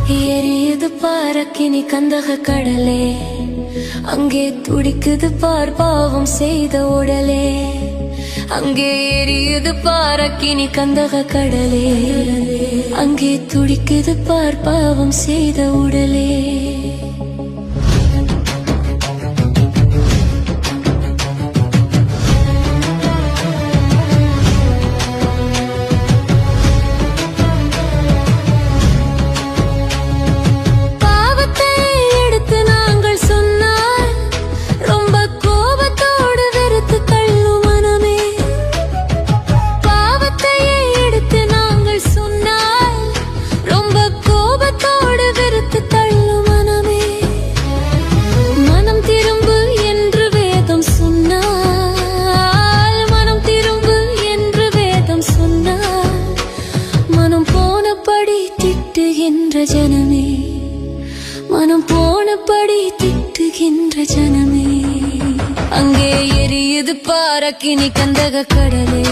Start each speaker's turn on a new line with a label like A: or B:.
A: எரியுது பாரக்கினி கந்தக கடலே, அங்கே துடிக்குது பார் பாவம் செய்த உடலே. அங்கே எரியுது பாரக்கினி கந்தக கடலே, அங்கே துடிக்குது பார் பாவம் செய்த உடலே. ஜனமே, மனம் போனபடி திட்டுகின்ற ஜனமே, அங்கே எரியுது பாரக்கினி கந்தக கடலே.